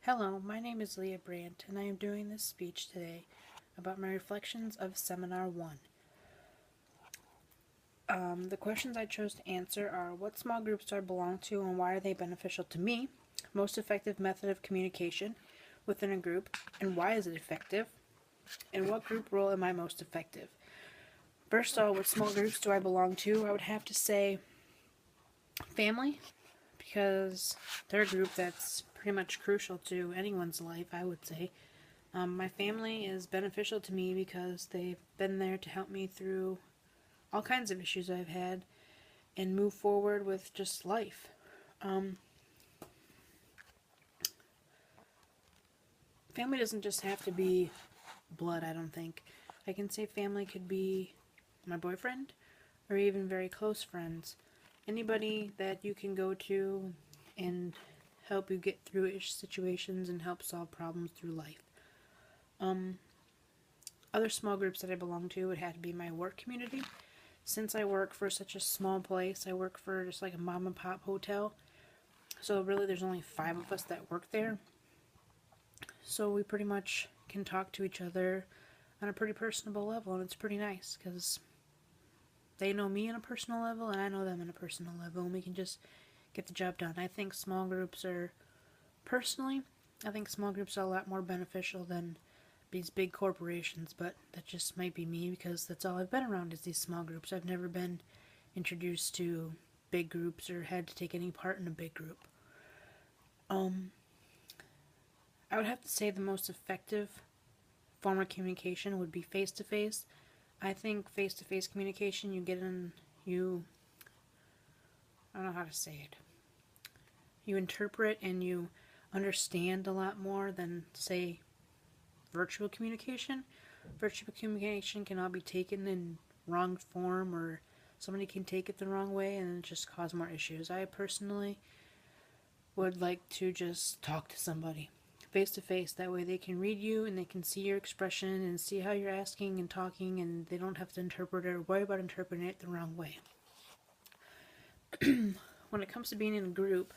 Hello, my name is Leah Brandt, and I am doing this speech today about my reflections of Seminar 1. The questions I chose to answer are: what small groups do I belong to and why are they beneficial to me? Most effective method of communication within a group and why is it effective? And what group role am I most effective? First of all, what small groups do I belong to? I would have to say family, because they're a group that's pretty much crucial to anyone's life, I would say. My family is beneficial to me because they've been there to help me through all kinds of issues I've had and move forward with just life. Family doesn't just have to be blood, I don't think. I can say family could be my boyfriend or even very close friends. Anybody that you can go to and help you get through situations and help solve problems through life. Other small groups that I belong to would have to be my work community. Since I work for such a small place, I work for just like a mom and pop hotel. So really there's only 5 of us that work there. So we pretty much can talk to each other on a pretty personable level, and it's pretty nice because they know me on a personal level and I know them on a personal level, and we can just get the job done. I think small groups are, personally, I think small groups are a lot more beneficial than these big corporations, but that just might be me because that's all I've been around is these small groups. I've never been introduced to big groups or had to take any part in a big group. I would have to say the most effective form of communication would be face-to-face. I think face-to-face communication, I don't know how to say it. You interpret and you understand a lot more than, say, virtual communication. Virtual communication can all be taken in wrong form, or somebody can take it the wrong way and it just cause more issues. I personally would like to just talk to somebody face to face. That way they can read you and they can see your expression and see how you're asking and talking, and they don't have to interpret it or worry about interpreting it the wrong way. When it comes to being in a group,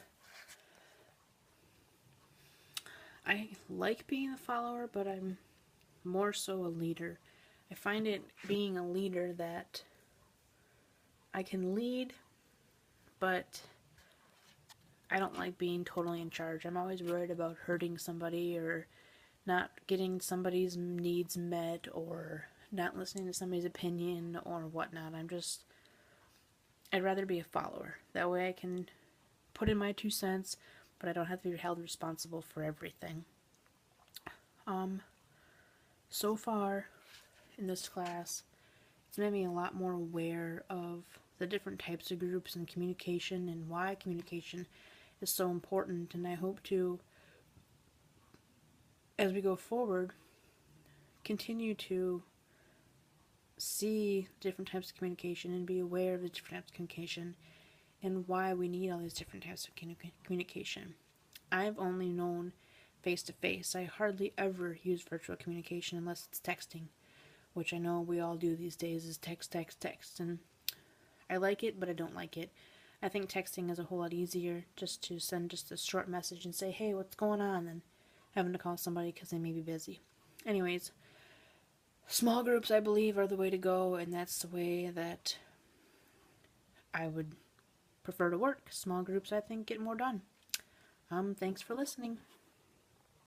I like being a follower, but I'm more so a leader. I find it being a leader that I can lead, but I don't like being totally in charge. I'm always worried about hurting somebody or not getting somebody's needs met or not listening to somebody's opinion or whatnot. I'd rather be a follower. That way I can put in my 2 cents, but I don't have to be held responsible for everything. So far in this class, it's made me a lot more aware of the different types of groups and communication and why communication is so important, and I hope to, as we go forward, continue to see different types of communication and be aware of the different types of communication and why we need all these different types of communication. I've only known face-to-face. I hardly ever use virtual communication unless it's texting, which I know we all do these days, is text, and I like it, but I don't like it. I think texting is a whole lot easier just to send just a short message and say, hey, what's going on, than having to call somebody because they may be busy. Anyways, small groups, I believe, are the way to go, and that's the way that I would prefer to work. Small groups, I think, get more done. Thanks for listening.